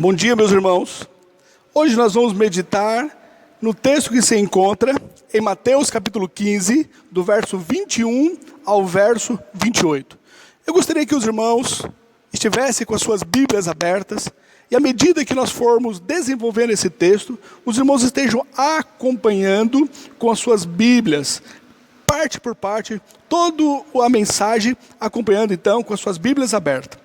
Bom dia, meus irmãos. Hoje nós vamos meditar no texto que se encontra em Mateus capítulo 15, do verso 21 ao verso 28. Eu gostaria que os irmãos estivessem com as suas Bíblias abertas e à medida que nós formos desenvolvendo esse texto, os irmãos estejam acompanhando com as suas Bíblias, parte por parte, toda a mensagem, acompanhando então com as suas Bíblias abertas.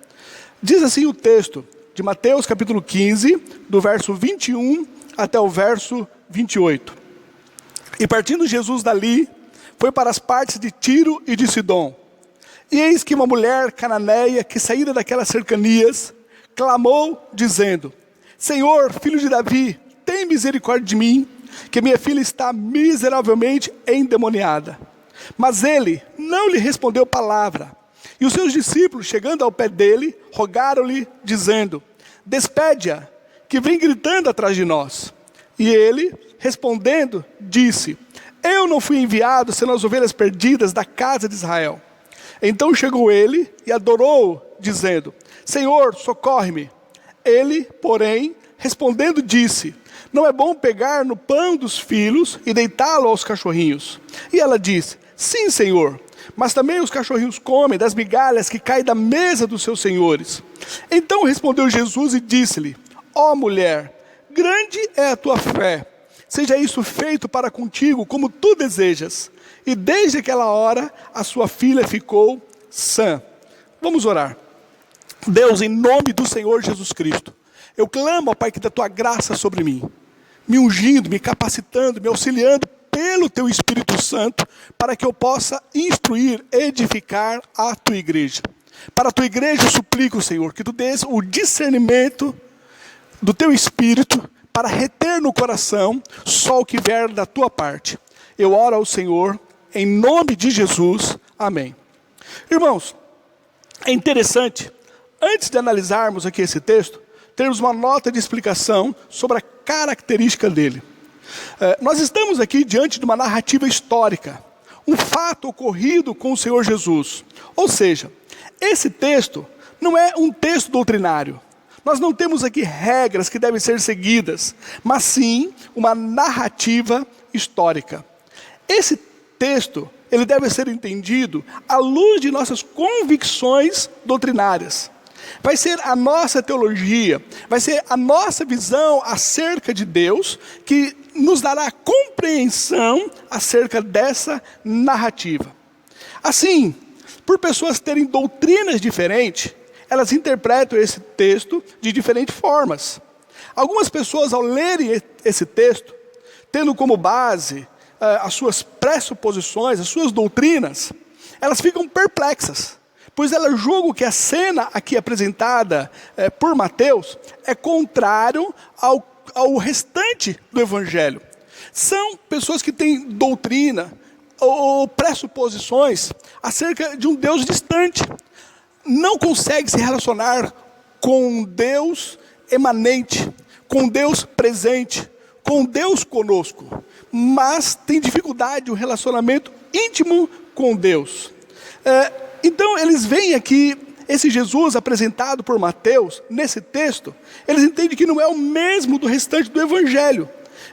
Diz assim o texto de Mateus capítulo 15, do verso 21 até o verso 28. E partindo Jesus dali, foi para as partes de Tiro e de Sidom. E eis que uma mulher cananeia, que saída daquelas cercanias, clamou, dizendo: Senhor, filho de Davi, tem misericórdia de mim, que minha filha está miseravelmente endemoniada. Mas ele não lhe respondeu palavra. E os seus discípulos, chegando ao pé dele, rogaram-lhe, dizendo: Despede-a, que vem gritando atrás de nós. E ele, respondendo, disse: Eu não fui enviado senão as ovelhas perdidas da casa de Israel. Então chegou ele e adorou, dizendo: Senhor, socorre-me. Ele, porém, respondendo, disse: Não é bom pegar no pão dos filhos e deitá-lo aos cachorrinhos. E ela disse: Sim, Senhor. Mas também os cachorrinhos comem das migalhas que caem da mesa dos seus senhores. Então respondeu Jesus e disse-lhe: Ó mulher, grande é a tua fé. Seja isso feito para contigo como tu desejas. E desde aquela hora a sua filha ficou sã. Vamos orar. Deus, em nome do Senhor Jesus Cristo, eu clamo, ó Pai, que da tua graça sobre mim, me ungindo, me capacitando, me auxiliando pelo teu Espírito Santo, para que eu possa instruir, edificar a tua igreja. Para a tua igreja eu suplico, Senhor, que tu dês o discernimento do teu Espírito, para reter no coração só o que vier da tua parte. Eu oro ao Senhor, em nome de Jesus, amém. Irmãos, é interessante, antes de analisarmos aqui esse texto, termos uma nota de explicação sobre a característica dele. Nós estamos aqui diante de uma narrativa histórica, um fato ocorrido com o Senhor Jesus. Ou seja, esse texto não é um texto doutrinário. Nós não temos aqui regras que devem ser seguidas, mas sim uma narrativa histórica. Esse texto, ele deve ser entendido à luz de nossas convicções doutrinárias. Vai ser a nossa teologia, vai ser a nossa visão acerca de Deus que nos dará compreensão acerca dessa narrativa. Assim, por pessoas terem doutrinas diferentes, elas interpretam esse texto de diferentes formas. Algumas pessoas, ao lerem esse texto, tendo como base as suas pressuposições, as suas doutrinas, elas ficam perplexas, pois elas julgam que a cena aqui apresentada por Mateus é contrário ao restante do Evangelho. São pessoas que têm doutrina ou pressuposições acerca de um Deus distante. Não conseguem se relacionar com um Deus emanente, com um Deus presente, com um Deus conosco, mas tem dificuldade de um relacionamento íntimo com Deus. Então eles veem aqui esse Jesus apresentado por Mateus, nesse texto, eles entendem que não é o mesmo do restante do Evangelho,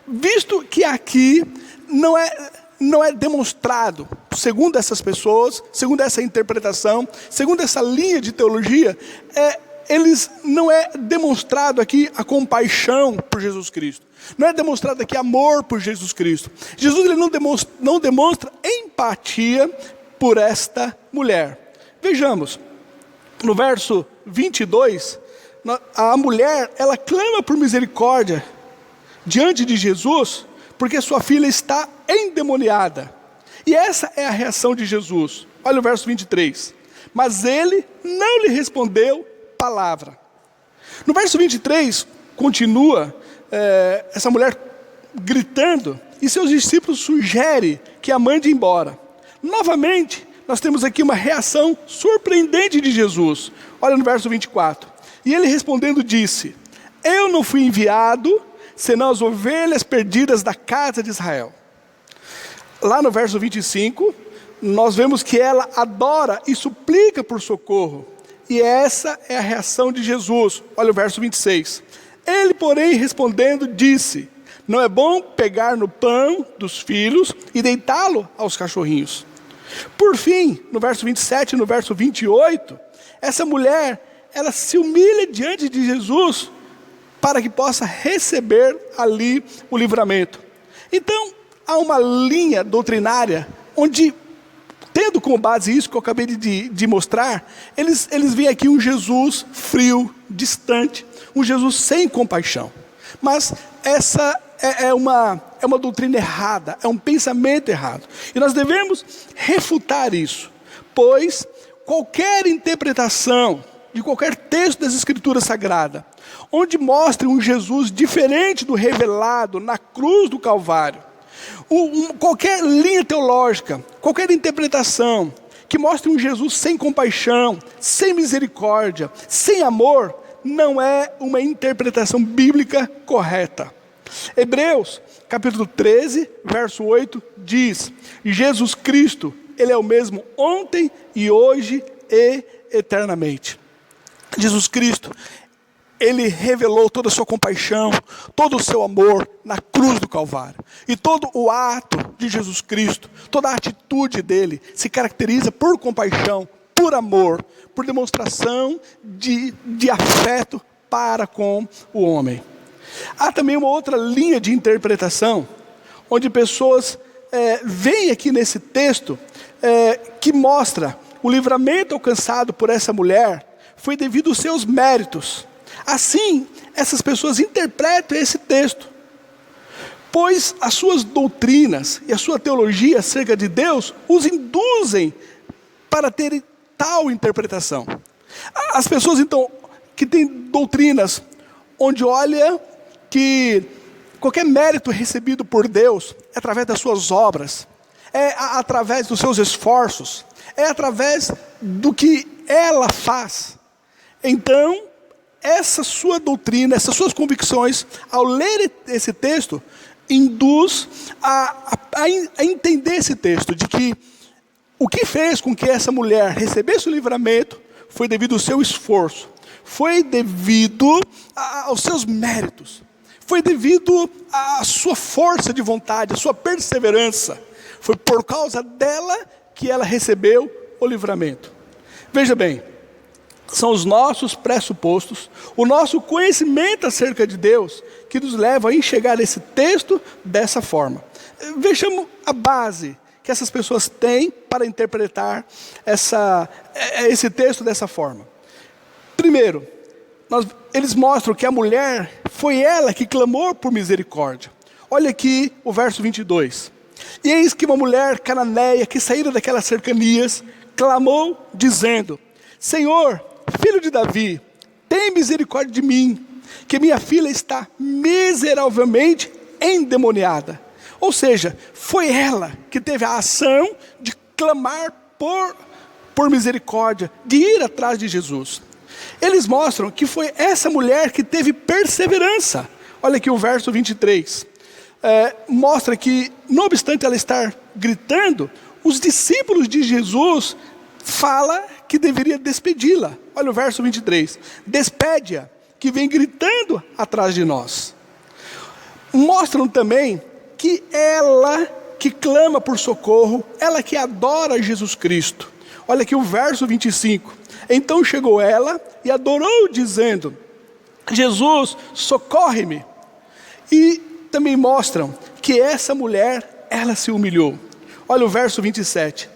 visto que aqui não é demonstrado, segundo essas pessoas, segundo essa interpretação, segundo essa linha de teologia, não é demonstrado aqui a compaixão por Jesus Cristo. Não é demonstrado aqui amor por Jesus Cristo. Jesus ele não demonstra empatia por esta mulher. Vejamos, no verso 22, a mulher, ela clama por misericórdia diante de Jesus, porque sua filha está endemoniada. E essa é a reação de Jesus. Olha o verso 23. Mas ele não lhe respondeu palavra. No verso 23, continua essa mulher gritando, e seus discípulos sugerem que a mande embora. Novamente, nós temos aqui uma reação surpreendente de Jesus. Olha no verso 24. E ele respondendo disse: Eu não fui enviado senão as ovelhas perdidas da casa de Israel. Lá no verso 25, nós vemos que ela adora e suplica por socorro. E essa é a reação de Jesus. Olha o verso 26. Ele, porém, respondendo, disse: não é bom pegar no pão dos filhos e deitá-lo aos cachorrinhos. Por fim, no verso 27 e no verso 28, essa mulher, ela se humilha diante de Jesus para que possa receber ali o livramento. Então, há uma linha doutrinária onde, tendo como base isso que eu acabei de mostrar, eles veem aqui um Jesus frio, distante, um Jesus sem compaixão. Mas essa é uma doutrina errada, é um pensamento errado. E nós devemos refutar isso, pois qualquer interpretação de qualquer texto das Escrituras Sagradas, onde mostre um Jesus diferente do revelado na cruz do Calvário, qualquer linha teológica, qualquer interpretação que mostre um Jesus sem compaixão, sem misericórdia, sem amor, não é uma interpretação bíblica correta. Hebreus, capítulo 13, verso 8, diz: Jesus Cristo, Ele é o mesmo ontem e hoje e eternamente. Jesus Cristo, Ele revelou toda a sua compaixão, todo o seu amor na cruz do Calvário. E todo o ato de Jesus Cristo, toda a atitude dele se caracteriza por compaixão, por amor, por demonstração de afeto para com o homem. Há também uma outra linha de interpretação, onde pessoas veem aqui nesse texto que mostra o livramento alcançado por essa mulher foi devido aos seus méritos. Assim, essas pessoas interpretam esse texto, pois as suas doutrinas e a sua teologia acerca de Deus os induzem para terem tal interpretação. As pessoas, então, que têm doutrinas onde olha que qualquer mérito recebido por Deus é através das suas obras, é através dos seus esforços, é através do que ela faz. Então, essa sua doutrina, essas suas convicções, ao ler esse texto, induz a entender esse texto, de que o que fez com que essa mulher recebesse o livramento foi devido ao seu esforço, foi devido aos seus méritos, foi devido à sua força de vontade, à sua perseverança. Foi por causa dela que ela recebeu o livramento. Veja bem, são os nossos pressupostos, o nosso conhecimento acerca de Deus, que nos leva a enxergar esse texto dessa forma. Vejamos a base que essas pessoas têm para interpretar esse texto dessa forma. Primeiro, eles mostram que a mulher, foi ela que clamou por misericórdia. Olha aqui o verso 22. E eis que uma mulher cananeia, que saíra daquelas cercanias, clamou dizendo: Senhor, filho de Davi, tem misericórdia de mim, que minha filha está miseravelmente endemoniada. Ou seja, foi ela que teve a ação de clamar por misericórdia, de ir atrás de Jesus. Eles mostram que foi essa mulher que teve perseverança. Olha aqui o verso 23. Mostra que, não obstante ela estar gritando, os discípulos de Jesus falam que deveria despedi-la. Olha o verso 23. Despede-a, que vem gritando atrás de nós. Mostram também que ela que clama por socorro, ela que adora Jesus Cristo. Olha aqui o verso 25. Então chegou ela e adorou, dizendo: Jesus, socorre-me. E também mostram que essa mulher, ela se humilhou. Olha o verso 27.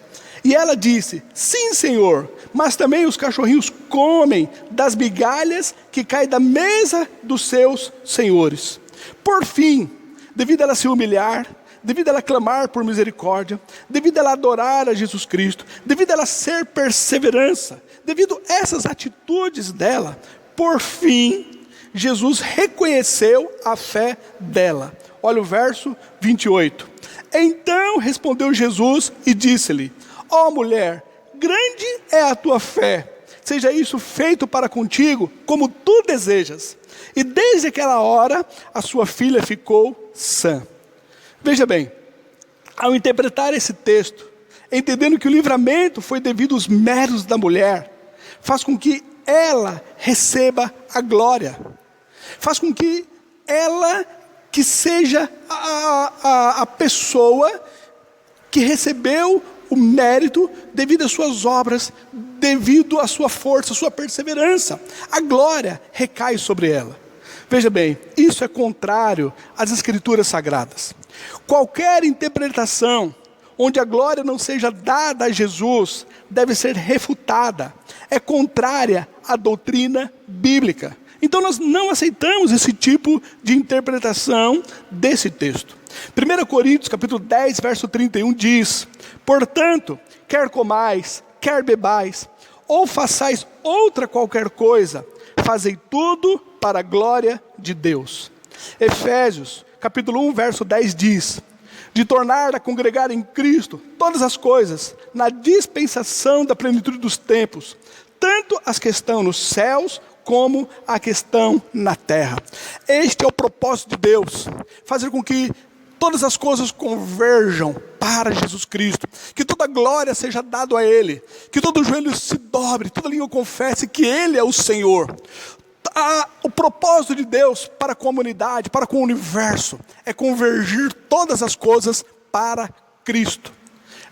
E ela disse: sim, Senhor, mas também os cachorrinhos comem das migalhas que caem da mesa dos seus senhores. Por fim, devido a ela se humilhar, devido a ela clamar por misericórdia, devido a ela adorar a Jesus Cristo, devido a ela ser perseverança, devido a essas atitudes dela, por fim, Jesus reconheceu a fé dela. Olha o verso 28. Então respondeu Jesus e disse-lhe: ó mulher, grande é a tua fé, seja isso feito para contigo como tu desejas. E desde aquela hora a sua filha ficou sã. Veja bem, ao interpretar esse texto, entendendo que o livramento foi devido aos méritos da mulher, faz com que ela receba a glória. faz com que ela que seja a pessoa que recebeu o mérito devido às suas obras, devido à sua força, à sua perseverança. A glória recai sobre ela. Veja bem, isso é contrário às Escrituras Sagradas. Qualquer interpretação onde a glória não seja dada a Jesus deve ser refutada. É contrária à doutrina bíblica. Então nós não aceitamos esse tipo de interpretação desse texto. 1 Coríntios capítulo 10, verso 31 diz: portanto, quer comais, quer bebais, ou façais outra qualquer coisa, fazei tudo para a glória de Deus. Efésios capítulo 1, verso 10 diz: de tornar a congregar em Cristo todas as coisas, na dispensação da plenitude dos tempos, tanto as que estão nos céus, como a que estão na terra. Este é o propósito de Deus, fazer com que todas as coisas converjam para Jesus Cristo, que toda glória seja dada a Ele, que todo joelho se dobre, toda língua confesse que Ele é o Senhor. O propósito de Deus para a comunidade, para com o universo, é convergir todas as coisas para Cristo.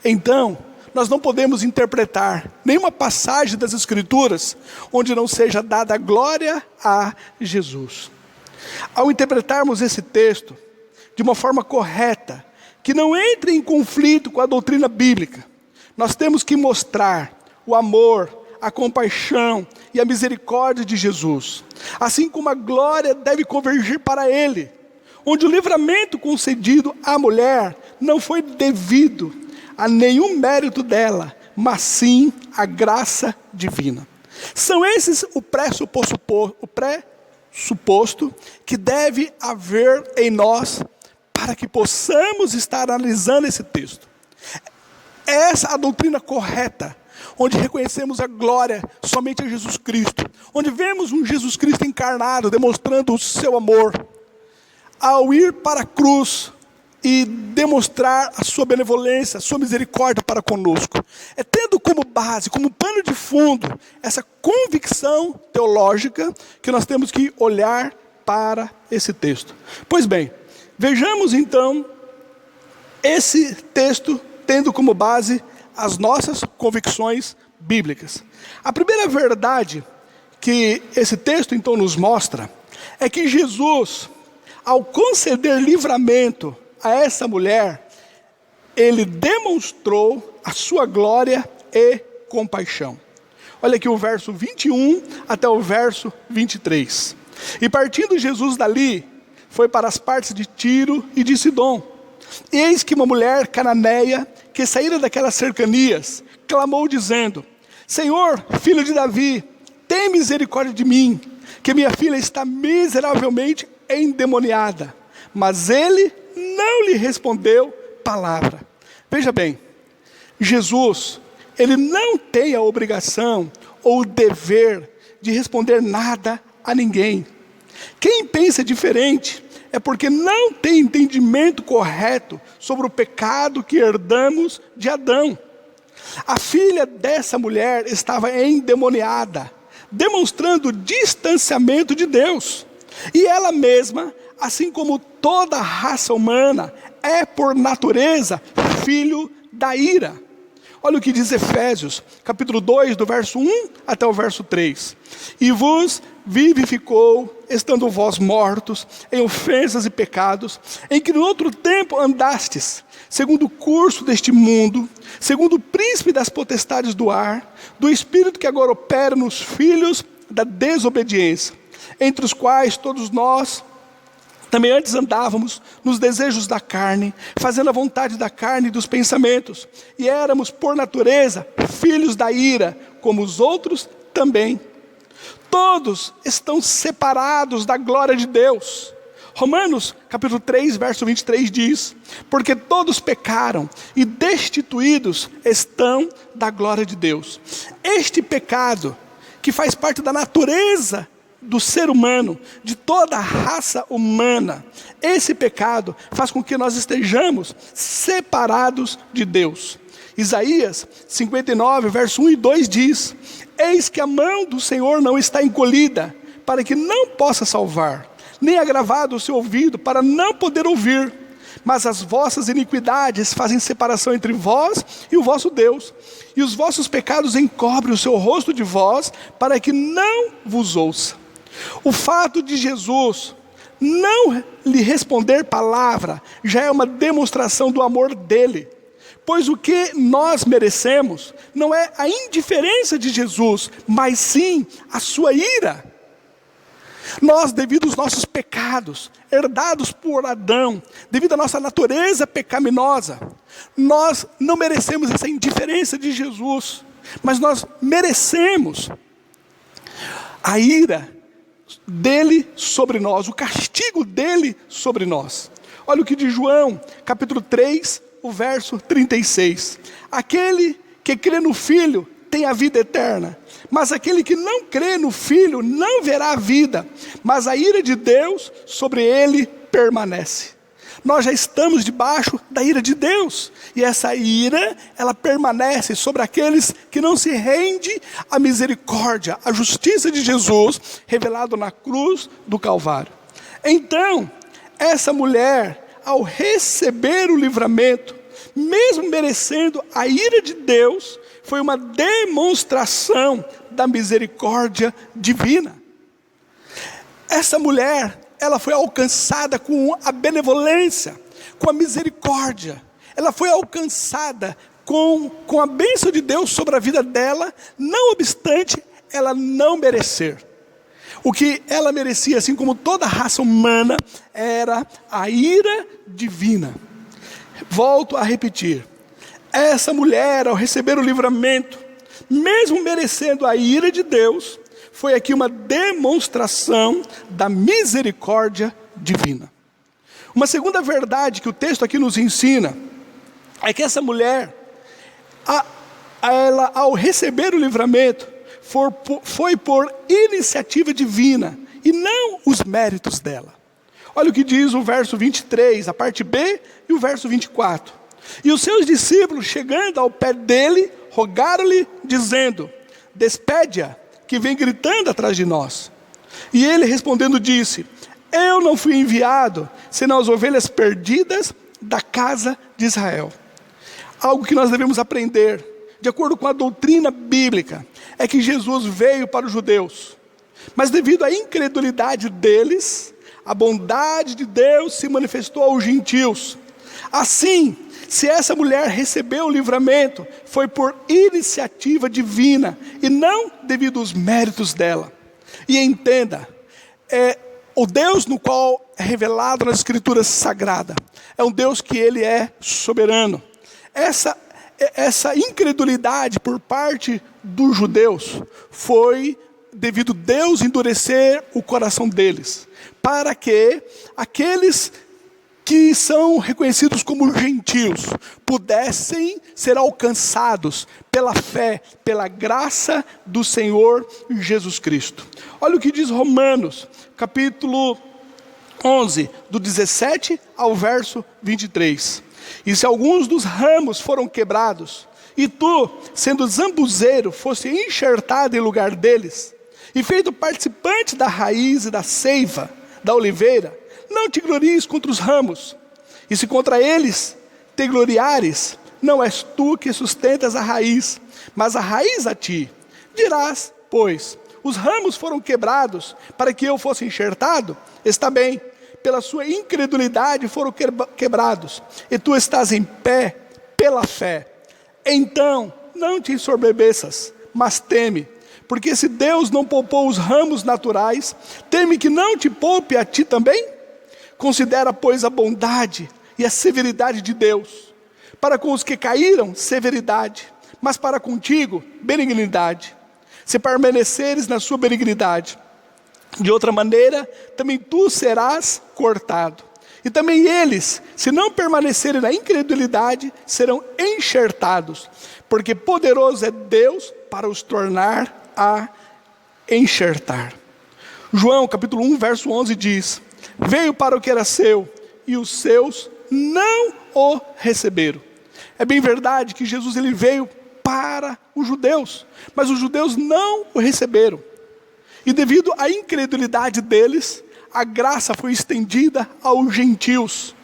Então, nós não podemos interpretar nenhuma passagem das Escrituras onde não seja dada glória a Jesus. Ao interpretarmos esse texto de uma forma correta, que não entre em conflito com a doutrina bíblica, nós temos que mostrar o amor, a compaixão e a misericórdia de Jesus, assim como a glória deve convergir para Ele, onde o livramento concedido à mulher não foi devido a nenhum mérito dela, mas sim a graça divina. São esses o pressuposto que deve haver em nós para que possamos estar analisando esse texto. Essa é a doutrina correta, onde reconhecemos a glória somente a Jesus Cristo, onde vemos um Jesus Cristo encarnado, demonstrando o seu amor, ao ir para a cruz e demonstrar a sua benevolência, a sua misericórdia para conosco. É tendo como base, como pano de fundo, essa convicção teológica que nós temos que olhar para esse texto. Pois bem, vejamos então esse texto tendo como base as nossas convicções bíblicas. A primeira verdade que esse texto então nos mostra é que Jesus, ao conceder livramento a essa mulher, ele demonstrou a sua glória e compaixão. Olha aqui o verso 21 até o verso 23. E partindo Jesus dali, foi para as partes de Tiro e de Sidom. Eis que uma mulher cananeia, que saíra daquelas cercanias, clamou dizendo: Senhor, filho de Davi, tem misericórdia de mim, que minha filha está miseravelmente endemoniada. Mas ele não lhe respondeu palavra. Veja bem, Jesus, ele não tem a obrigação ou o dever de responder nada a ninguém. Quem pensa diferente é porque não tem entendimento correto sobre o pecado que herdamos de Adão. A filha dessa mulher estava endemoniada, demonstrando o distanciamento de Deus. E ela mesma, assim como toda a raça humana, é por natureza filho da ira. Olha o que diz Efésios, capítulo 2, do verso 1 até o verso 3. E vos vivificou, estando vós mortos, em ofensas e pecados, em que no outro tempo andastes, segundo o curso deste mundo, segundo o príncipe das potestades do ar, do espírito que agora opera nos filhos da desobediência, entre os quais todos nós também antes andávamos nos desejos da carne, fazendo a vontade da carne e dos pensamentos, e éramos por natureza filhos da ira, como os outros também. Todos estão separados da glória de Deus. Romanos capítulo 3, verso 23 diz: porque todos pecaram e destituídos estão da glória de Deus. Este pecado, que faz parte da natureza do ser humano, de toda a raça humana, esse pecado faz com que nós estejamos separados de Deus. Isaías 59, verso 1 e 2 diz: eis que a mão do Senhor não está encolhida, para que não possa salvar, nem agravado o seu ouvido para não poder ouvir. Mas as vossas iniquidades fazem separação entre vós e o vosso Deus, e os vossos pecados encobrem o seu rosto de vós, para que não vos ouça. O fato de Jesus não lhe responder palavra já é uma demonstração do amor dele, pois o que nós merecemos não é a indiferença de Jesus, mas sim a sua ira. Nós, devido aos nossos pecados, herdados por Adão, devido à nossa natureza pecaminosa, nós não merecemos essa indiferença de Jesus, mas nós merecemos a ira dele sobre nós, o castigo dele sobre nós. Olha o que diz João, capítulo 3, o verso 36. Aquele que crê no Filho tem a vida eterna, mas aquele que não crê no Filho não verá a vida, mas a ira de Deus sobre ele permanece. Nós já estamos debaixo da ira de Deus, e essa ira, ela permanece sobre aqueles que não se rendem à misericórdia, à justiça de Jesus, revelado na cruz do Calvário. Então, essa mulher, ao receber o livramento, mesmo merecendo a ira de Deus, foi uma demonstração da misericórdia divina. Essa mulher, ela foi alcançada com a benevolência, com a misericórdia. Ela foi alcançada com a bênção de Deus sobre a vida dela, não obstante ela não merecer. O que ela merecia, assim como toda a raça humana, era a ira divina. Volto a repetir. Essa mulher, ao receber o livramento, mesmo merecendo a ira de Deus, foi aqui uma demonstração da misericórdia divina. Uma segunda verdade que o texto aqui nos ensina é que essa mulher, ela, ao receber o livramento, foi por iniciativa divina e não os méritos dela. Olha o que diz o verso 23, a parte B, e o verso 24. E os seus discípulos, chegando ao pé dele, rogaram-lhe, dizendo: despede-a, que vem gritando atrás de nós. E ele respondendo disse: eu não fui enviado, senão as ovelhas perdidas da casa de Israel. Algo que nós devemos aprender, de acordo com a doutrina bíblica, é que Jesus veio para os judeus, mas devido à incredulidade deles, a bondade de Deus se manifestou aos gentios. Assim, se essa mulher recebeu o livramento, foi por iniciativa divina e não devido aos méritos dela. E entenda, o Deus no qual é revelado nas Escrituras Sagradas é um Deus que ele é soberano. Essa incredulidade por parte dos judeus foi devido a Deus endurecer o coração deles, para que aqueles que são reconhecidos como gentios pudessem ser alcançados pela fé, pela graça do Senhor Jesus Cristo. Olha o que diz Romanos, capítulo 11, do 17 ao verso 23. E se alguns dos ramos foram quebrados, e tu, sendo zambuzeiro, fosse enxertado em lugar deles, e feito participante da raiz e da seiva da oliveira, não te glories contra os ramos, e se contra eles te gloriares, não és tu que sustentas a raiz, mas a raiz a ti. Dirás, pois, os ramos foram quebrados para que eu fosse enxertado? Está bem, pela sua incredulidade foram quebrados, e tu estás em pé pela fé. Então, não te ensoberbeças, mas teme, porque se Deus não poupou os ramos naturais, teme que não te poupe a ti também? Considera, pois, a bondade e a severidade de Deus. Para com os que caíram, severidade, mas para contigo, benignidade. Se permaneceres na sua benignidade, de outra maneira, também tu serás cortado. E também eles, se não permanecerem na incredulidade, serão enxertados, porque poderoso é Deus para os tornar a enxertar. João, capítulo 1, verso 11 diz: veio para o que era seu, e os seus não o receberam. É bem verdade que Jesus ele veio para os judeus, mas os judeus não o receberam. E devido à incredulidade deles, a graça foi estendida aos gentios.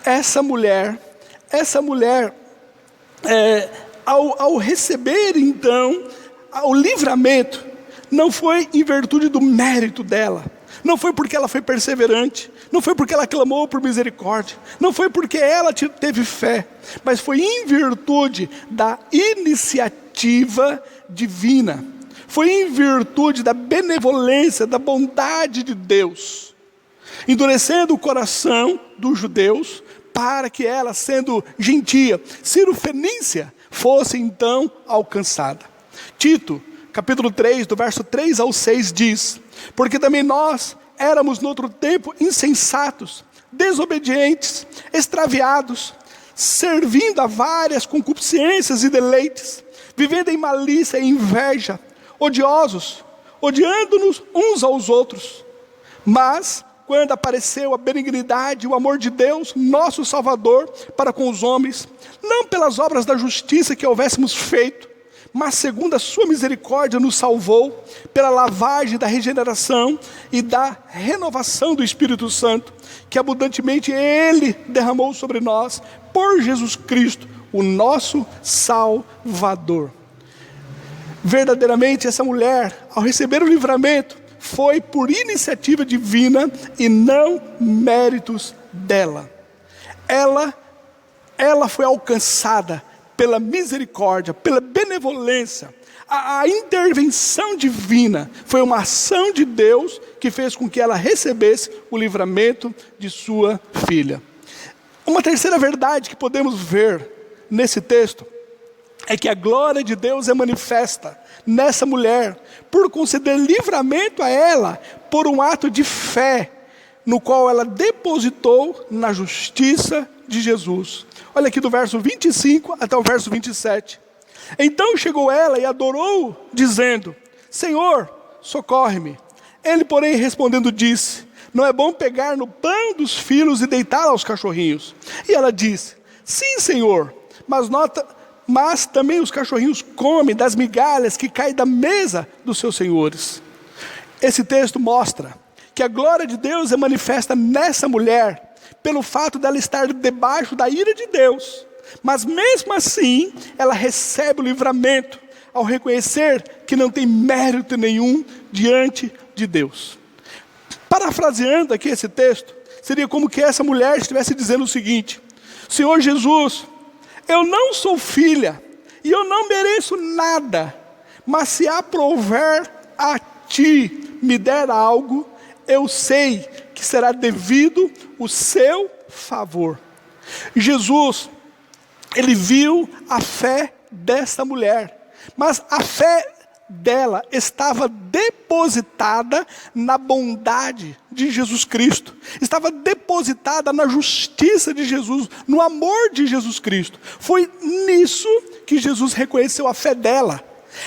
Essa mulher, ao receber então o livramento, não foi em virtude do mérito dela, não foi porque ela foi perseverante, não foi porque ela clamou por misericórdia, não foi porque ela teve fé, mas foi em virtude da iniciativa divina, foi em virtude da benevolência, da bondade de Deus, endurecendo o coração dos judeus, para que ela, sendo gentia, cirofenícia, fosse então alcançada. Tito, capítulo 3, do verso 3 ao 6 diz: porque também nós éramos no outro tempo insensatos, desobedientes, extraviados, servindo a várias concupiscências e deleites, vivendo em malícia e inveja, odiosos, odiando-nos uns aos outros. Mas quando apareceu a benignidade e o amor de Deus, nosso Salvador, para com os homens, não pelas obras da justiça que houvéssemos feito, mas segundo a sua misericórdia nos salvou, pela lavagem da regeneração e da renovação do Espírito Santo, que abundantemente Ele derramou sobre nós, por Jesus Cristo, o nosso Salvador. Verdadeiramente essa mulher, ao receber o livramento, foi por iniciativa divina e não méritos dela. Ela foi alcançada pela misericórdia, pela benevolência. A intervenção divina foi uma ação de Deus que fez com que ela recebesse o livramento de sua filha. Uma terceira verdade que podemos ver nesse texto é que a glória de Deus é manifesta nessa mulher, por conceder livramento a ela, por um ato de fé, no qual ela depositou na justiça de Jesus. Olha aqui do verso 25 até o verso 27. Então chegou ela e adorou, dizendo: Senhor, socorre-me. Ele, porém, respondendo, disse: não é bom pegar no pão dos filhos e deitar aos cachorrinhos. E ela disse: sim, Senhor, mas também os cachorrinhos comem das migalhas que caem da mesa dos seus senhores. Esse texto mostra que a glória de Deus é manifesta nessa mulher, pelo fato dela estar debaixo da ira de Deus. Mas mesmo assim, ela recebe o livramento, ao reconhecer que não tem mérito nenhum diante de Deus. Parafraseando aqui esse texto, seria como que essa mulher estivesse dizendo o seguinte: Senhor Jesus, eu não sou filha, e eu não mereço nada, mas se aprouver a Ti me der algo, eu sei que será devido o seu favor. Jesus, Ele viu a fé dessa mulher, mas a fé dela estava depositada na bondade de Jesus Cristo, estava depositada na justiça de Jesus, no amor de Jesus Cristo. Foi nisso que Jesus reconheceu a fé dela.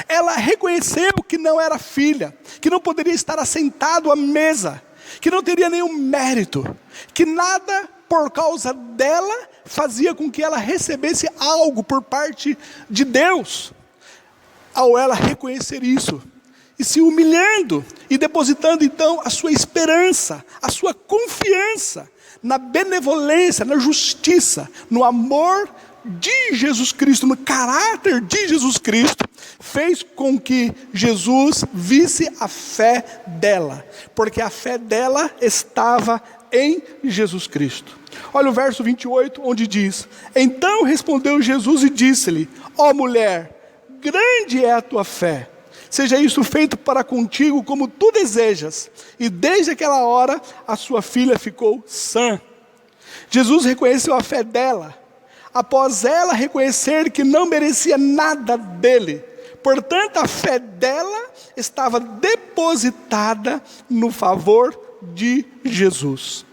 Ela reconheceu que não era filha, que não poderia estar assentado à mesa, que não teria nenhum mérito, que nada por causa dela fazia com que ela recebesse algo por parte de Deus. Ao ela reconhecer isso, e se humilhando, e depositando então a sua esperança, a sua confiança, na benevolência, na justiça, no amor de Jesus Cristo, no caráter de Jesus Cristo, fez com que Jesus visse a fé dela, porque a fé dela estava em Jesus Cristo. Olha o verso 28, onde diz: então respondeu Jesus e disse-lhe: ó mulher, grande é a tua fé, seja isso feito para contigo como tu desejas. E desde aquela hora a sua filha ficou sã. Jesus reconheceu a fé dela, após ela reconhecer que não merecia nada dele. Portanto, a fé dela estava depositada no favor de Jesus.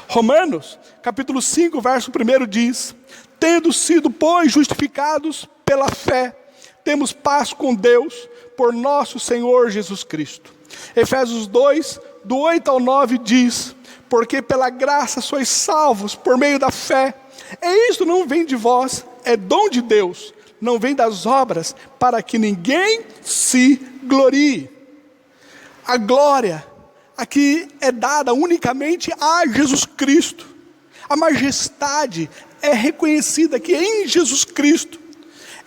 Romanos, capítulo 5, verso 1 diz: tendo sido, pois, justificados pela fé, temos paz com Deus, por nosso Senhor Jesus Cristo. Efésios 2, do 8 ao 9 diz: porque pela graça sois salvos por meio da fé. E isto não vem de vós, é dom de Deus, não vem das obras, para que ninguém se glorie. A glória, aqui é dada unicamente a Jesus Cristo. A majestade é reconhecida aqui em Jesus Cristo.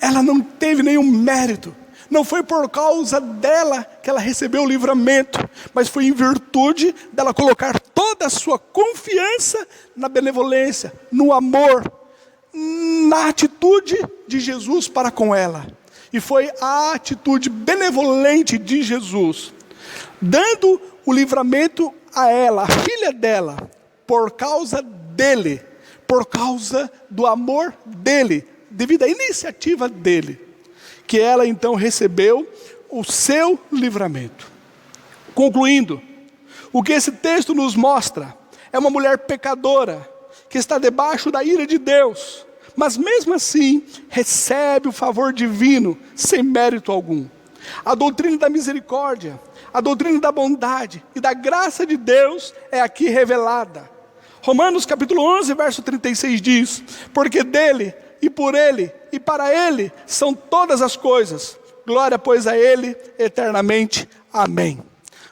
Ela não teve nenhum mérito. Não foi por causa dela que ela recebeu o livramento, mas foi em virtude dela colocar toda a sua confiança na benevolência, no amor, na atitude de Jesus para com ela. E foi a atitude benevolente de Jesus, dando o livramento a ela, a filha dela, por causa dele, por causa do amor dele, devido à iniciativa dele, que ela então recebeu o seu livramento. Concluindo, o que esse texto nos mostra é uma mulher pecadora, que está debaixo da ira de Deus, mas mesmo assim recebe o favor divino sem mérito algum. A doutrina da misericórdia, a doutrina da bondade e da graça de Deus é aqui revelada. Romanos capítulo 11, verso 36 diz: porque dele, e por ele, e para ele, são todas as coisas. Glória, pois, a ele, eternamente. Amém.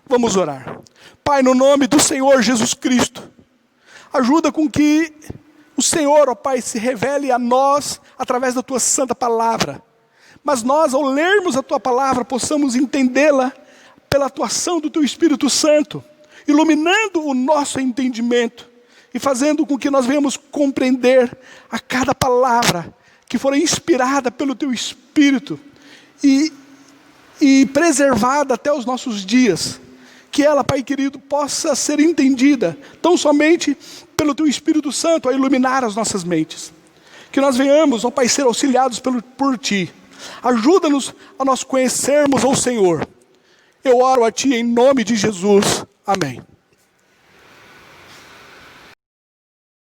Vamos orar. Pai, no nome do Senhor Jesus Cristo, ajuda com que o Senhor, ó Pai, se revele a nós, através da Tua santa palavra. Mas nós, ao lermos a Tua palavra, possamos entendê-la pela atuação do Teu Espírito Santo, iluminando o nosso entendimento, e fazendo com que nós venhamos compreender a cada palavra que for inspirada pelo Teu Espírito e preservada até os nossos dias. Que ela, Pai querido, possa ser entendida tão somente pelo Teu Espírito Santo a iluminar as nossas mentes. Que nós venhamos, ó Pai, ser auxiliados por Ti. Ajuda-nos a nós conhecermos o Senhor. Eu oro a Ti em nome de Jesus. Amém.